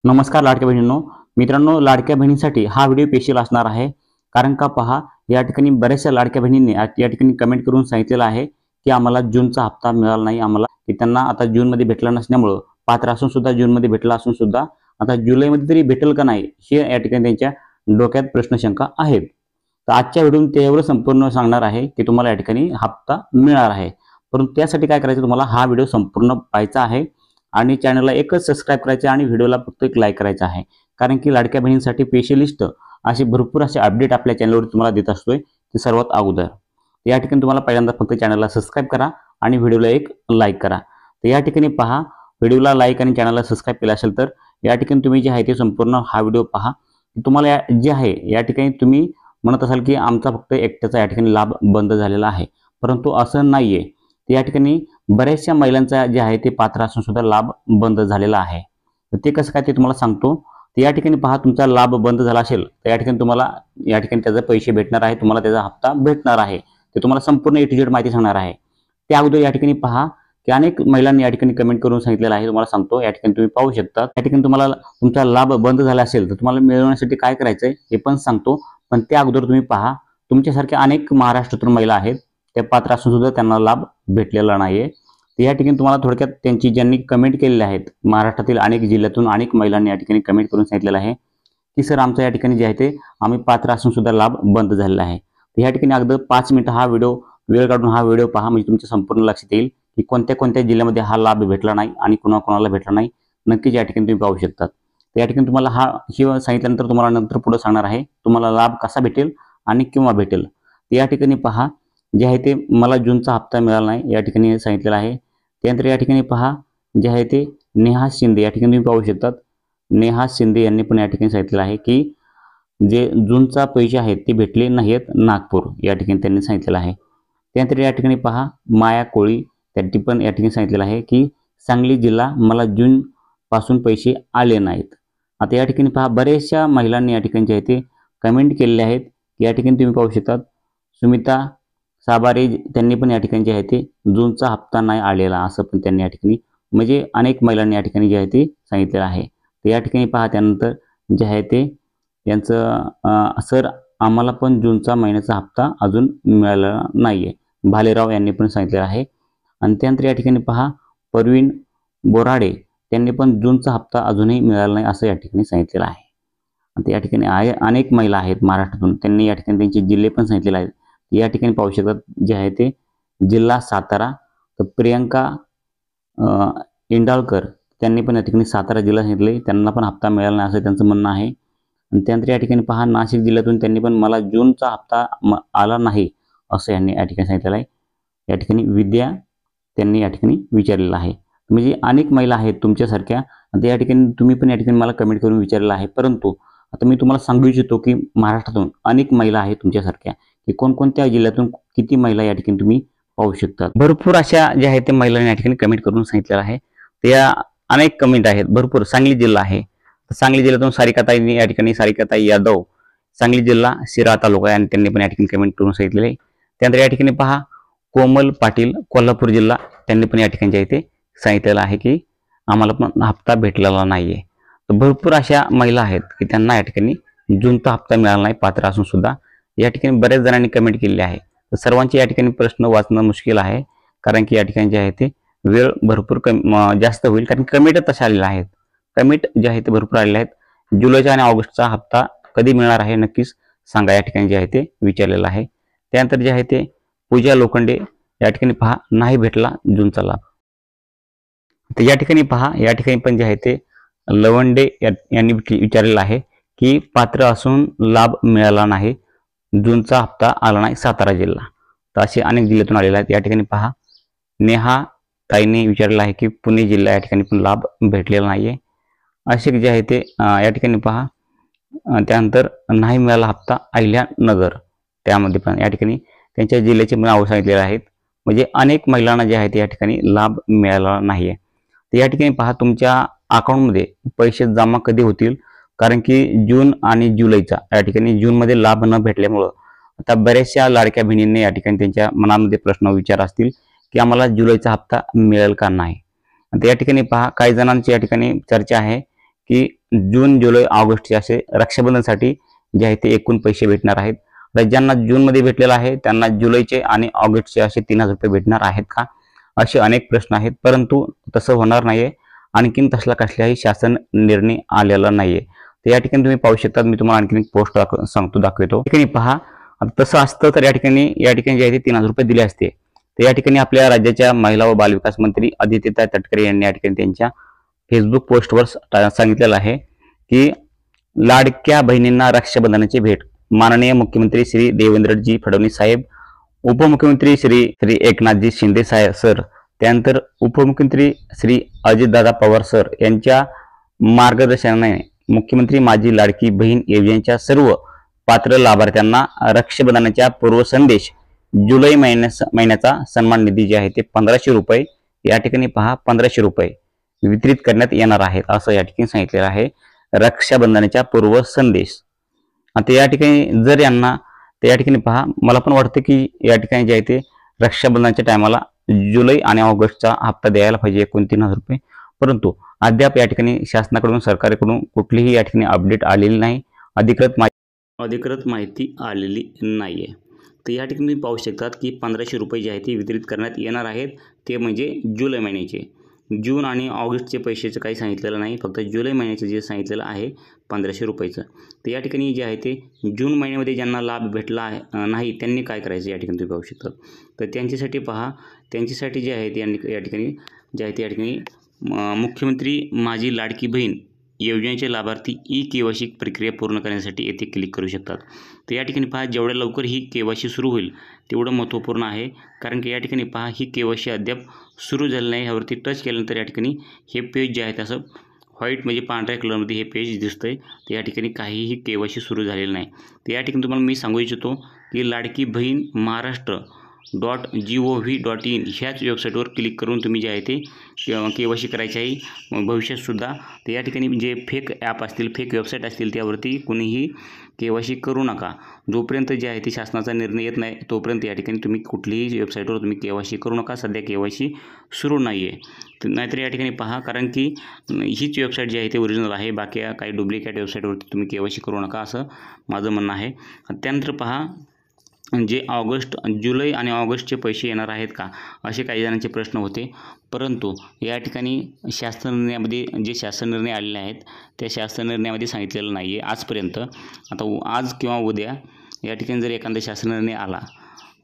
नमस्कार लाडक्या बहिणींनो. मित्रांनो, लाडक्या बहिणींसाठी हा व्हिडिओ स्पेशल असणार आहे. कारण का पहा, या ठिकाणी बऱ्याचशा लाडक्या बहिणींनी या ठिकाणी कमेंट करून सांगितलेलं आहे की आम्हाला जूनचा हप्ता मिळाला नाही. आम्हाला की त्यांना आता जूनमध्ये भेटला नसल्यामुळं पात्र असून सुद्धा जूनमध्ये भेटला असून सुद्धा आता जुलैमध्ये तरी भेटेल का नाही हे या ठिकाणी त्यांच्या डोक्यात प्रश्नशंका आहेत. तर आजच्या व्हिडिओत ते एवढं संपूर्ण सांगणार आहे की तुम्हाला या ठिकाणी हप्ता मिळणार आहे. परंतु त्यासाठी काय करायचं, तुम्हाला हा व्हिडिओ संपूर्ण पाहायचा आहे आणि चॅनलला एकच सबस्क्राईब करायचं आणि व्हिडिओला फक्त एक लाईक करायचा आहे. कारण की लाडक्या बहिणींसाठी स्पेशलिस्ट असे भरपूर असे अपडेट आपल्या चॅनलवर तुम्हाला देत असतोय, ते सर्वात अगोदर. या ठिकाणी तुम्हाला पहिल्यांदा फक्त चॅनलला सबस्क्राईब करा आणि व्हिडिओला एक लाईक करा. तर या ठिकाणी पहा, व्हिडिओला लाईक आणि चॅनलला सबस्क्राईब केलं असेल तर या ठिकाणी तुम्ही जे आहे ते संपूर्ण हा व्हिडिओ पहा. तुम्हाला जे आहे या ठिकाणी तुम्ही म्हणत असाल की आमचा फक्त एकट्याचा या ठिकाणी लाभ बंद झालेला आहे, परंतु असं नाहीये. या ठिकाणी बऱ्याचशा महिलांचा जे आहे ते पात्र असून सुद्धा लाभ बंद झालेला आहे. तर ते कसं काय ते तुम्हाला सांगतो. तर या ठिकाणी पहा, तुमचा लाभ बंद झाला असेल तर या ठिकाणी तुम्हाला या ठिकाणी त्याचे पैसे भेटणार आहे, तुम्हाला त्याचा हप्ता भेटणार आहे. ते तुम्हाला संपूर्ण ए टू झेड माहिती सांगणार आहे. त्या अगोदर या ठिकाणी पहा की अनेक महिलांनी या ठिकाणी कमेंट करून सांगितलेलं आहे. तुम्हाला सांगतो, या ठिकाणी तुम्ही पाहू शकता. या ठिकाणी तुम्हाला तुमचा लाभ बंद झाला असेल तर तुम्हाला मिळवण्यासाठी काय करायचंय हे पण सांगतो. पण त्या अगोदर तुम्ही पहा, तुमच्यासारख्या अनेक महाराष्ट्रातून महिला आहेत, त्या पात्र असून सुद्धा त्यांना लाभ भेटलेला नाहीये. तर या ठिकाणी तुम्हाला थोडक्यात त्यांची ज्यांनी कमेंट केलेले आहेत, महाराष्ट्रातील अनेक जिल्ह्यातून अनेक महिलांनी या ठिकाणी कमेंट करून सांगितलेलं आहे की सर, आमचं या ठिकाणी जे आहे ते आम्ही पात्र असून सुद्धा लाभ बंद झालेला आहे. तर या ठिकाणी अगदी 5 मिनिटं हा व्हिडिओ वेळ काढून हा व्हिडिओ पहा, म्हणजे तुमच्या संपूर्ण लक्षात येईल की कोणत्या कोणत्या जिल्ह्यामध्ये हा लाभ भेटला नाही आणि कोणाकोणाला भेटला नाही. नक्कीच या ठिकाणी तुम्ही पाहू शकतात. तर या ठिकाणी तुम्हाला हे सांगितल्यानंतर तुम्हाला नंतर पुढे सांगणार आहे तुम्हाला लाभ कसा भेटेल आणि केव्हा भेटेल. तर या ठिकाणी पहा, जे आहे ते मला जूनचा हप्ता मिळाला नाही या ठिकाणी सांगितलेलं आहे. त्यानंतर या ठिकाणी पहा, जे आहे ते नेहा शिंदे या ठिकाणी तुम्ही पाहू शकतात. नेहा शिंदे यांनी पण या ठिकाणी सांगितलेलं आहे की जे जूनचा पैसे आहेत ते भेटले नाहीत, नागपूर या ठिकाणी त्यांनी सांगितलेलं आहे. त्यानंतर या ठिकाणी पहा, माया कोळी त्यांनी पण या ठिकाणी सांगितलेलं आहे की सांगली जिल्हा, मला जून पासून पैसे आले नाहीत. आता या ठिकाणी पहा, बऱ्याचशा महिलांनी या ठिकाणी जे आहे ते कमेंट केलेले आहेत. या ठिकाणी तुम्ही पाहू शकतात. सुमिता साबारे त्यांनी पण या ठिकाणी जे आहे ते जूनचा हप्ता नाही आलेला असं पण त्यांनी या ठिकाणी, म्हणजे अनेक महिलांनी या ठिकाणी जे आहे ते सांगितलेलं आहे. तर या ठिकाणी पहा, त्यानंतर जे आहे ते यांचं सर, आम्हाला पण जूनचा महिन्याचा हप्ता अजून मिळालेला नाहीये, भालेराव यांनी पण सांगितलेलं आहे. आणि त्यानंतर या ठिकाणी पहा, परवीन बोराडे त्यांनी पण जूनचा हप्ता अजूनही मिळाला नाही असं या ठिकाणी सांगितलेलं आहे. आता या ठिकाणी अनेक महिला आहेत महाराष्ट्रातून, त्यांनी या ठिकाणी त्यांचे जिल्हे पण सांगितलेले आहेत. या ठिकाणी पाहू शकतात, जे आहे ते जिल्हा सातारा. तर प्रियंका इंडाळकर त्यांनी पण या ठिकाणी सातारा जिल्हा सांगितले, त्यांना पण हप्ता मिळाला नाही असं त्यांचं म्हणणं आहे. आणि त्यानंतर या ठिकाणी पहा, नाशिक जिल्ह्यातून त्यांनी पण मला जूनचा हप्ता आला नाही असं यांनी या ठिकाणी सांगितलेलं आहे. या ठिकाणी विद्या त्यांनी या ठिकाणी विचारलेलं आहे. म्हणजे अनेक महिला आहेत तुमच्यासारख्या. आता या ठिकाणी तुम्ही पण या ठिकाणी मला कमेंट करून विचारलेलं आहे. परंतु आता मी तुम्हाला सांगू इच्छितो की महाराष्ट्रातून अनेक महिला आहेत तुमच्यासारख्या, की कोणकोणत्या जिल्ह्यातून किती महिला या ठिकाणी तुम्ही पाहू शकता. भरपूर अशा ज्या आहेत त्या महिलांनी या ठिकाणी कमेंट करून सांगितलेलं आहे. त्या अनेक कमेंट आहेत भरपूर. सांगली जिल्हा आहे, सांगली जिल्ह्यातून सारिकाताईंनी या ठिकाणी, सारिकाताई यादव, सांगली जिल्हा शिरा तालुका, आणि त्यांनी पण या ठिकाणी कमेंट करून सांगितलेले आहे. त्यानंतर या ठिकाणी पहा, कोमल पाटील कोल्हापूर जिल्हा, त्यांनी पण या ठिकाणी जे आहे ते सांगितलेलं आहे की आम्हाला पण हप्ता भेटलेला नाहीये. तर भरपूर अशा महिला आहेत की त्यांना या ठिकाणी जूनचा हप्ता मिळाला नाही पात्र असून सुद्धा. या ठिकाणी बऱ्याच जणांनी कमेंट केलेली आहे. तर सर्वांचे या ठिकाणी प्रश्न वाचणं मुश्किल आहे, कारण की या ठिकाणी जे आहे ते वेळ भरपूर जास्त होईल, कारण कमेंट तशा आलेल्या आहेत. कमेंट जे आहे ते भरपूर आलेले आहेत. जुलैचा आणि ऑगस्टचा हप्ता कधी मिळणार आहे नक्कीच सांगा या ठिकाणी जे आहे ते विचारलेलं आहे. त्यानंतर जे आहे ते पूजा लोखंडे या ठिकाणी पहा, नाही भेटला जूनचा लाभ. तर या ठिकाणी पहा, या ठिकाणी पण जे आहे ते लवंडे यांनी विचारलेलं आहे की पात्र असून लाभ मिळाला नाही, जूनचा हप्ता आला नाही, सातारा जिल्हा. तर असे अनेक जिल्ह्यातून आलेले आहेत. या ठिकाणी पहा, नेहा ताईंनी विचारलेलं आहे की पुणे जिल्हा, या ठिकाणी पण लाभ भेटलेला नाहीये. असे जे आहे ते या ठिकाणी पहा. त्यानंतर नाही मिळाला हप्ता अहिल्यानगर, त्यामध्ये पण या ठिकाणी त्यांच्या जिल्ह्याचे नाव सांगितलेले आहेत. म्हणजे अनेक महिलांना जे आहे ते या ठिकाणी लाभ मिळाला नाहीये. तर या ठिकाणी पहा, तुमच्या अकाउंटमध्ये पैसे जमा कधी होतील, कारण की जून आणि जुलैचा या ठिकाणी जूनमध्ये लाभ न भेटल्यामुळं आता बऱ्याचशा लाडक्या बहिणींनी या ठिकाणी त्यांच्या मनामध्ये प्रश्न विचार असतील की आम्हाला जुलैचा हप्ता मिळेल का नाही. आता या ठिकाणी पहा, काही जणांची या ठिकाणी चर्चा आहे की जून, जुलै, ऑगस्टचे असे रक्षाबंधनसाठी जे आहे ते एकूण पैसे भेटणार आहेत. तर ज्यांना जूनमध्ये भेटलेला आहे त्यांना जुलैचे आणि ऑगस्टचे असे 3,000 रुपये भेटणार आहेत का, असे अनेक प्रश्न आहेत. परंतु तसं होणार नाहीये. आणखीन तसला कसलाही शासन निर्णय आलेला नाहीये. तर या ठिकाणी तुम्ही पाहू शकता, मी तुम्हाला आणखीन एक पोस्ट दाखवतो. ठिकाणी पहा, तसं असतं तर या ठिकाणी जे आहे ते 3,000 रुपये दिले असते. तर या ठिकाणी आपल्या राज्याच्या महिला व बालविकास मंत्री आदित्यताई तटकरे यांनी या ठिकाणी त्यांच्या फेसबुक पोस्टवर सांगितलेलं आहे की लाडक्या बहिणींना रक्षाबंधनाची भेट. माननीय मुख्यमंत्री श्री देवेंद्रजी फडणवीस साहेब, उपमुख्यमंत्री श्री एकनाथजी शिंदे साहेब सर, त्यानंतर उपमुख्यमंत्री श्री अजितदादा पवार सर यांच्या मार्गदर्शनाने मुख्यमंत्री माझी लाडकी बहीण योजनेच्या सर्व पात्र लाभार्थ्यांना रक्षाबंधनाच्या पूर्व संदेश जुलै महिन्याचा सन्मान निधी जे आहे ते 1,500 रुपये, या ठिकाणी पहा 1,500 रुपये वितरित करण्यात येणार आहेत असं या ठिकाणी सांगितलेलं आहे. रक्षाबंधनाच्या पूर्व संदेश. आता या ठिकाणी जर यांना, तर या ठिकाणी पहा, मला पण वाटतं की या ठिकाणी जे आहे ते रक्षाबंधनाच्या टायमाला जुलै आणि ऑगस्टचा हप्ता द्यायला पाहिजे एकूण 3,000 रुपये. परंतु अद्याप या ठिकाणी शासनाकडून, सरकारकडून कुठलीही या ठिकाणी अपडेट आलेली नाही, अधिकृत माहिती आलेली नाहीये. तर या ठिकाणी तुम्ही पाहू शकतात की 1,500 रुपये जे आहे ते वितरित करण्यात येणार आहेत. ते म्हणजे जुलै महिन्याचे. जून आणि ऑगस्टचे पैशाचं काही सांगितलेलं नाही, फक्त जुलै महिन्याचं जे सांगितलेलं आहे 1,500 रुपयाचं. तर या ठिकाणी जे आहे ते जून महिन्यामध्ये ज्यांना लाभ भेटला आहे नाही त्यांनी काय करायचं या ठिकाणी तुम्ही पाहू शकता. तर त्यांच्यासाठी पहा, त्यांच्यासाठी जे आहे ते या ठिकाणी जे आहे ते या ठिकाणी मुख्यमंत्री माझी लाडकी बहीण योजनेचे लाभार्थी KYC प्रक्रिया पूर्ण करण्यासाठी येथे क्लिक करू शकतात. तर या ठिकाणी पहा, जेवढ्या लवकर ही KYC सुरू होईल तेवढं महत्त्वपूर्ण आहे. कारण की या ठिकाणी पहा, ही KYC अद्याप सुरू झालं नाही. ह्यावरती टच केल्यानंतर या ठिकाणी हे पेज जे आहे तसं व्हाईट म्हणजे पांढऱ्या कलरमध्ये हे पेज दिसतंय. तर या ठिकाणी काहीही KYC सुरू झालेलं नाही. तर या ठिकाणी तुम्हाला मी सांगू इच्छितो की लाडकी बहीण महाराष्ट्र.gov.in ह्याच वेबसाईटवर क्लिक करून तुम्ही जे आहे ते KYC करायचे आहे भविष्यातसुद्धा. तर या ठिकाणी जे फेक ॲप असतील, फेक वेबसाईट असतील त्यावरती कुणीही KYC करू नका. जोपर्यंत जे आहे ते शासनाचा निर्णय येत नाही तोपर्यंत या ठिकाणी तुम्ही कुठलीही वेबसाईटवर तुम्ही KYC करू नका. सध्या KYC सुरू नाही आहे. नाहीतर या ठिकाणी पहा, कारण की हीच वेबसाईट जी आहे ते ओरिजिनल आहे. बाकी काही डुप्लिकेट वेबसाईटवरती तुम्ही KYC करू नका असं माझं म्हणणं आहे. त्यानंतर पहा, जे जुलै आणि ऑगस्टचे पैसे येणार आहेत का, असे काही जणांचे प्रश्न होते. परंतु या ठिकाणी शासन निर्णय आलेले आहेत त्या शासन निर्णयामध्ये सांगितलेलं नाही आहे आजपर्यंत. आता आज किंवा उद्या या ठिकाणी जर एखादा शासन निर्णय आला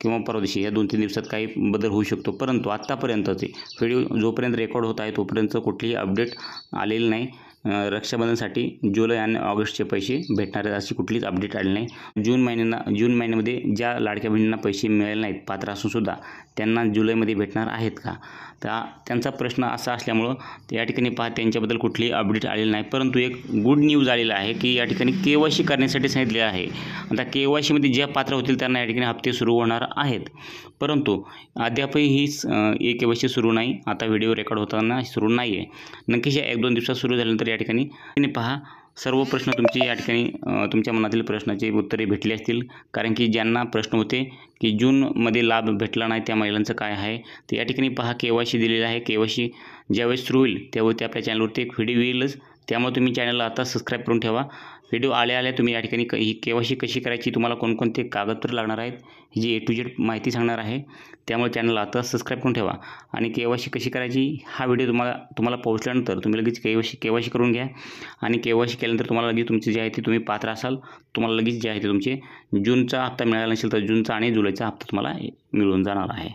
किंवा परवा दिवशी, या 2-3 दिवसात काही बदल होऊ शकतो. परंतु आत्तापर्यंतचे व्हिडिओ जोपर्यंत रेकॉर्ड होत आहे तोपर्यंत कुठलीही अपडेट आलेली नाही. रक्षाबंधनसाठी जुलै आणि ऑगस्टचे पैसे भेटणार आहेत अशी कुठलीच अपडेट आली नाही. जून महिन्यामध्ये ज्या लाडक्या बहिणींना पैसे मिळाले नाहीत पात्र असूनसुद्धा त्यांना जुलैमध्ये भेटणार आहेत का, तर त्यांचा प्रश्न असा असल्यामुळं या ठिकाणी पहा, त्यांच्याबद्दल कुठलीही अपडेट आलेली नाही. परंतु एक गुड न्यूज आलेला आहे की या ठिकाणी KYC करण्यासाठी सांगितलेलं आहे. आता KYCमध्ये ज्या पात्र होतील त्यांना या ठिकाणी हप्ते सुरू होणार आहेत. परंतु अद्यापही ही KYC सुरू नाही. आता व्हिडिओ रेकॉर्ड होताना सुरू नाही आहे. नक्कीच 1-2 दिवसात सुरू झाल्यानंतर या ठिकाणी पहा, सर्व प्रश्न तुमचे या ठिकाणी तुमच्या मनातील प्रश्नाची उत्तरे भेटली असतील. कारण की ज्यांना प्रश्न होते की जूनमध्ये लाभ भेटला नाही त्या महिलांचं काय आहे, तर या ठिकाणी पहा KYC दिलेलं आहे. KYC ज्यावेळेस सुरू होईल त्यावेळी आपल्या चॅनलवरती एक व्हिडिओ येईलच. त्यामुळे तुम्ही चॅनलला आता सबस्क्राईब करून ठेवा. व्हिडिओ आल्या तुम्ही या ठिकाणी ही KYC कशी करायची, तुम्हाला कोणकोणते कागदपत्र लागणार आहेत ही जी A to Z माहिती सांगणार आहे. त्यामुळे चॅनलला आता सबस्क्राईब करून ठेवा. आणि KYC कशी करायची हा व्हिडिओ तुम्हाला पोहोचल्यानंतर तुम्ही लगेच KYC करून घ्या. आणि KYC केल्यानंतर तुम्हाला लगेच तुमचे जे आहे ते तुम्ही पात्र असाल, तुम्हाला लगेच जे आहे ते तुमचे जूनचा हप्ता मिळाला नसेल तर जूनचा आणि जुलैचा हप्ता तुम्हाला मिळून जाणार आहे.